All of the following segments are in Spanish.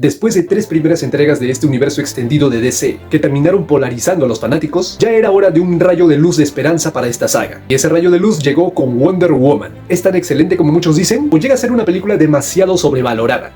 Después de 3 primeras entregas de este universo extendido de DC, que terminaron polarizando a los fanáticos, ya era hora de un rayo de luz de esperanza para esta saga. Y ese rayo de luz llegó con Wonder Woman. ¿Es tan excelente como muchos dicen? ¿O llega a ser una película demasiado sobrevalorada?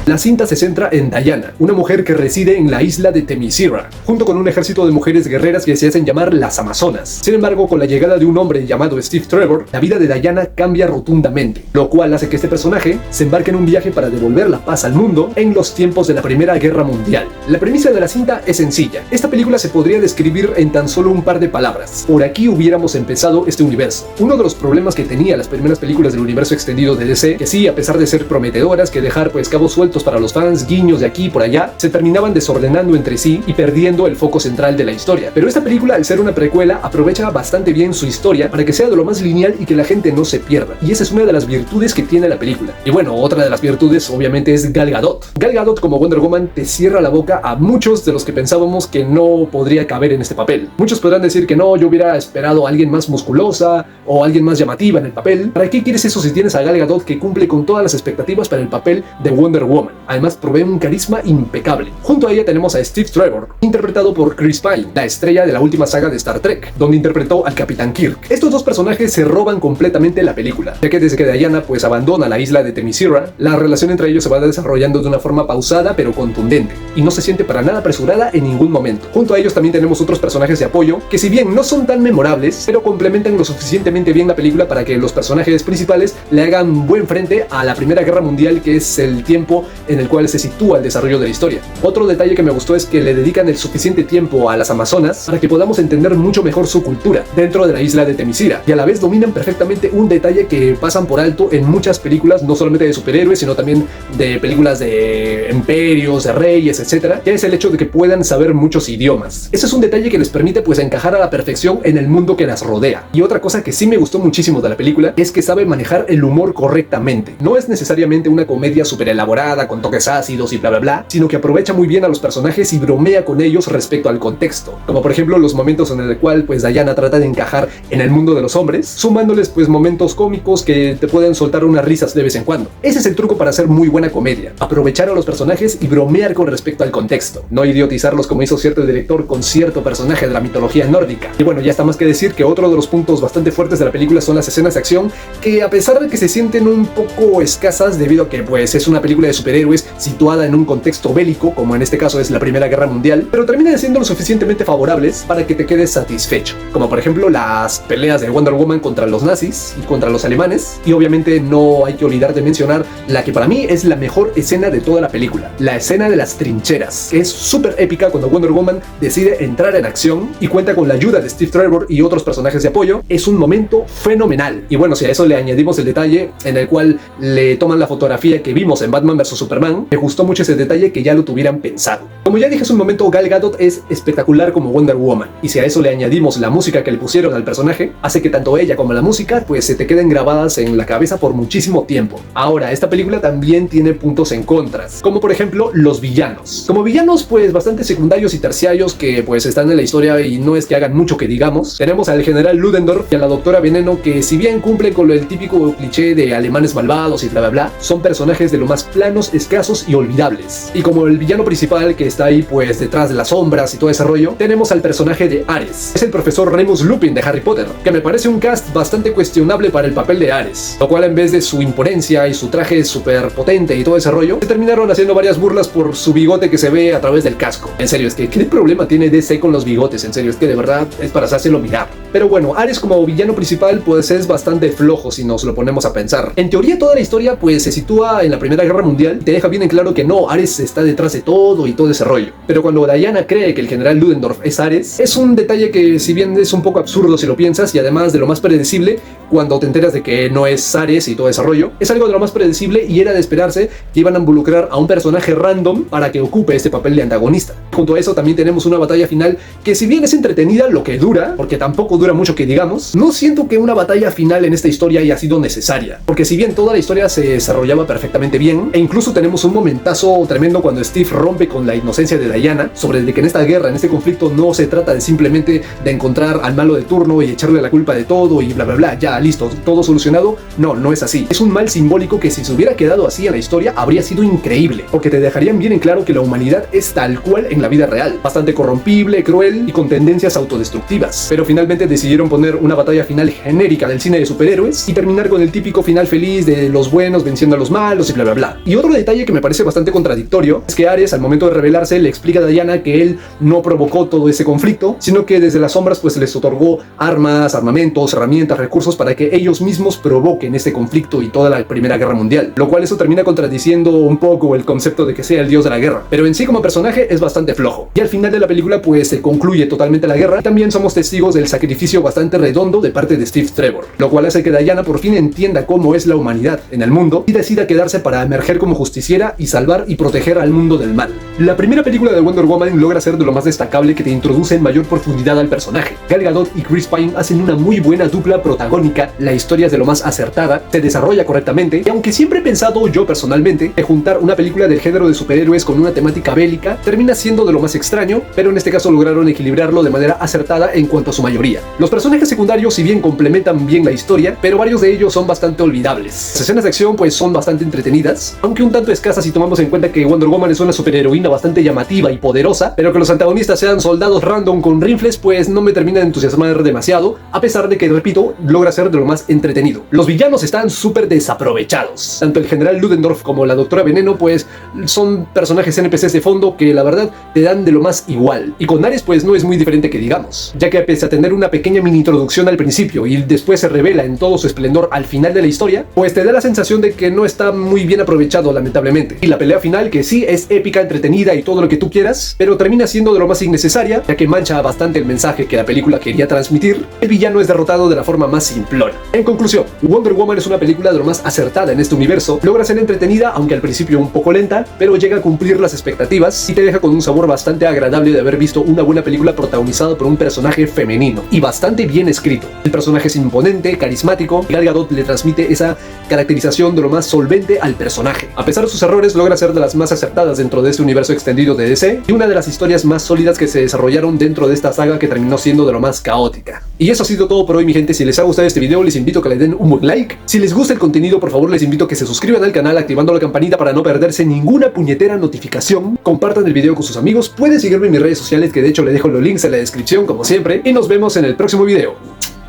La cinta se centra en Diana, una mujer que reside en la isla de Themyscira, junto con un ejército de mujeres guerreras que se hacen llamar las Amazonas. Sin embargo, con la llegada de un hombre llamado Steve Trevor, la vida de Diana cambia rotundamente, lo cual hace que este personaje se embarque en un viaje para devolver la paz al mundo en los tiempos de la Primera Guerra Mundial. La premisa de la cinta es sencilla. Esta película se podría describir en tan solo un par de palabras. Por aquí hubiéramos empezado este universo. Uno de los problemas que tenía las primeras películas del universo extendido de DC, que sí, a pesar de ser prometedoras, que dejar cabos sueltos para los fans, guiños de aquí y por allá, se terminaban desordenando entre sí y perdiendo el foco central de la historia. Pero esta película, al ser una precuela, aprovecha bastante bien su historia para que sea de lo más lineal y que la gente no se pierda. Y esa es una de las virtudes que tiene la película. Y bueno, otra de las virtudes obviamente es Gal Gadot. Gal Gadot como Wonder Woman te cierra la boca a muchos de los que pensábamos que no podría caber en este papel. Muchos podrán decir que no, yo hubiera esperado a alguien más musculosa o a alguien más llamativa en el papel. ¿Para qué quieres eso si tienes a Gal Gadot que cumple con todas las expectativas para el papel de Wonder Woman? Además provee un carisma impecable. Junto a ella tenemos a Steve Trevor, interpretado por Chris Pine, la estrella de la última saga de Star Trek, donde interpretó al Capitán Kirk. Estos dos personajes se roban completamente la película, ya que desde que Diana abandona la isla de Themyscira, la relación entre ellos se va desarrollando de una forma pausada pero contundente, y no se siente para nada apresurada en ningún momento. Junto a ellos también tenemos otros personajes de apoyo, que si bien no son tan memorables, pero complementan lo suficientemente bien la película para que los personajes principales le hagan buen frente a la Primera Guerra Mundial, que es el tiempo en el cual se sitúa el desarrollo de la historia. Otro detalle que me gustó es que le dedican el suficiente tiempo a las Amazonas para que podamos entender mucho mejor su cultura dentro de la isla de Themyscira, y a la vez dominan perfectamente un detalle que pasan por alto en muchas películas, no solamente de superhéroes, sino también de películas de imperios, de reyes, etcétera, que es el hecho de que puedan saber muchos idiomas. Ese es un detalle que les permite encajar a la perfección en el mundo que las rodea. Y otra cosa que sí me gustó muchísimo de la película es que sabe manejar el humor correctamente. No es necesariamente una comedia súper elaborada con toques ácidos y bla bla bla, sino que aprovecha muy bien a los personajes y bromea con ellos respecto al contexto, como por ejemplo los momentos en el cual Diana trata de encajar en el mundo de los hombres, sumándoles momentos cómicos que te pueden soltar unas risas de vez en cuando. Ese es el truco para hacer muy buena comedia: aprovechar a los personajes y bromear con respecto al contexto, no idiotizarlos como hizo cierto director con cierto personaje de la mitología nórdica. Y bueno, ya está más que decir que otro de los puntos bastante fuertes de la película son las escenas de acción, que a pesar de que se sienten un poco escasas debido a que es una película de superhéroes situada en un contexto bélico, como en este caso es la Primera Guerra Mundial, pero terminan siendo lo suficientemente favorables para que te quedes satisfecho, como por ejemplo las peleas de Wonder Woman contra los nazis y contra los alemanes. Y obviamente no hay que olvidar de mencionar la que para mí es la mejor escena de toda la película, la escena de las trincheras, que es súper épica cuando Wonder Woman decide entrar en acción y cuenta con la ayuda de Steve Trevor y otros personajes de apoyo. Es un momento fenomenal. Y bueno, si a eso le añadimos el detalle en el cual le toman la fotografía que vimos en Batman vs Superman, me gustó mucho ese detalle, que ya lo tuvieran pensado. Como ya dije hace un momento, Gal Gadot es espectacular como Wonder Woman, y si a eso le añadimos la música que le pusieron al personaje, hace que tanto ella como la música se te queden grabadas en la cabeza por muchísimo tiempo. Ahora, esta película también tiene puntos en contras, como por ejemplo los villanos. Como villanos bastante secundarios y terciarios que están en la historia y no es que hagan mucho que digamos. Tenemos al general Ludendorff y a la doctora Veneno, que si bien cumplen con el típico cliché de alemanes malvados y bla bla bla, son personajes de lo más planos, escasos y olvidables. Y como el villano principal que está ahí detrás de las sombras y todo ese rollo, tenemos al personaje de Ares. Es el profesor Remus Lupin de Harry Potter, que me parece un cast bastante cuestionable para el papel de Ares, lo cual en vez de su imponencia y su traje súper potente y todo ese rollo, se terminaron haciendo varias burlas por su bigote que se ve a través del casco. En serio, es que ¿qué problema tiene DC con los bigotes? En serio, es que de verdad es para hacérselo mirar. Pero bueno, Ares como villano principal es bastante flojo si nos lo ponemos a pensar. En teoría toda la historia se sitúa en la Primera Guerra Mundial, te deja bien en claro que no, Ares está detrás de todo y todo ese rollo. Pero cuando Diana cree que el general Ludendorff es Ares, es un detalle que si bien es un poco absurdo si lo piensas, y además de lo más predecible, cuando te enteras de que no es Ares y todo ese rollo, es algo de lo más predecible, y era de esperarse que iban a involucrar a un personaje random para que ocupe este papel de antagonista. Junto a eso también tenemos una batalla final que si bien es entretenida lo que dura, porque tampoco tampoco dura mucho que digamos, no siento que una batalla final en esta historia haya sido necesaria, porque si bien toda la historia se desarrollaba perfectamente bien, e incluso tenemos un momentazo tremendo cuando Steve rompe con la inocencia de Diana sobre de que en esta guerra, en este conflicto, no se trata de simplemente de encontrar al malo de turno y echarle la culpa de todo y bla bla bla, ya listo, todo solucionado. No, no es así. Es un mal simbólico que si se hubiera quedado así en la historia habría sido increíble, porque te dejarían bien en claro que la humanidad es tal cual en la vida real, bastante corrompible, cruel y con tendencias autodestructivas. Pero finalmente decidieron poner una batalla final genérica del cine de superhéroes y terminar con el típico final feliz de los buenos venciendo a los malos y bla bla bla. Y otro detalle que me parece bastante contradictorio es que Ares, al momento de revelarse, le explica a Diana que él no provocó todo ese conflicto, sino que desde las sombras pues les otorgó armas, armamentos, herramientas, recursos para que ellos mismos provoquen ese conflicto y toda la Primera Guerra Mundial, lo cual eso termina contradiciendo un poco el concepto de que sea el dios de la guerra, pero en sí como personaje es bastante flojo. Y al final de la película pues se concluye totalmente la guerra y también somos testigos del sacrificio bastante redondo de parte de Steve Trevor, lo cual hace que Diana por fin entienda cómo es la humanidad en el mundo y decida quedarse para emerger como justiciera y salvar y proteger al mundo del mal. La primera película de Wonder Woman logra ser de lo más destacable, que te introduce en mayor profundidad al personaje. Gal Gadot y Chris Pine hacen una muy buena dupla protagónica, la historia es de lo más acertada, se desarrolla correctamente y aunque siempre he pensado yo personalmente que juntar una película del género de superhéroes con una temática bélica termina siendo de lo más extraño, pero en este caso lograron equilibrarlo de manera acertada en cuanto a su mayoría. Los personajes secundarios si bien complementan bien la historia, pero varios de ellos son bastante olvidables. Las escenas de acción pues son bastante entretenidas, aunque un tanto escasas si tomamos en cuenta que Wonder Woman es una superheroína bastante llamativa y poderosa, pero que los antagonistas sean soldados random con rifles pues no me termina de entusiasmar demasiado, a pesar de que, repito, logra ser de lo más entretenido. Los villanos están súper desaprovechados. Tanto el general Ludendorff como la doctora Veneno pues son personajes NPCs de fondo que la verdad te dan de lo más igual. Y con Ares pues no es muy diferente que digamos, ya que pese a tener una pequeña mini introducción al principio y después se revela en todo su esplendor al final de la historia, pues te da la sensación de que no está muy bien aprovechado lamentablemente. Y la pelea final, que sí es épica, entretenida y todo lo que tú quieras, pero termina siendo de lo más innecesaria, ya que mancha bastante el mensaje que la película quería transmitir. El villano es derrotado de la forma más simplona. En conclusión, Wonder Woman es una película de lo más acertada en este universo, logra ser entretenida, aunque al principio un poco lenta, pero llega a cumplir las expectativas y te deja con un sabor bastante agradable de haber visto una buena película protagonizada por un personaje femenino y bastante bien escrito. El personaje es imponente, carismático, y Gal Gadot le transmite esa caracterización de lo más solvente al personaje. A pesar de sus errores, logra ser de las más acertadas dentro de este universo extendido de DC y una de las historias más sólidas que se desarrollaron dentro de esta saga, que terminó siendo de lo más caótica. Y eso ha sido todo por hoy, mi gente. Si les ha gustado este video, les invito a que le den un buen like. Si les gusta el contenido, por favor les invito a que se suscriban al canal activando la campanita para no perderse ninguna puñetera notificación. Compartan el video con sus amigos, pueden seguirme en mis redes sociales, que de hecho les dejo los links en la descripción como siempre, y nos vemos en el próximo video.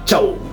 ¡Chao!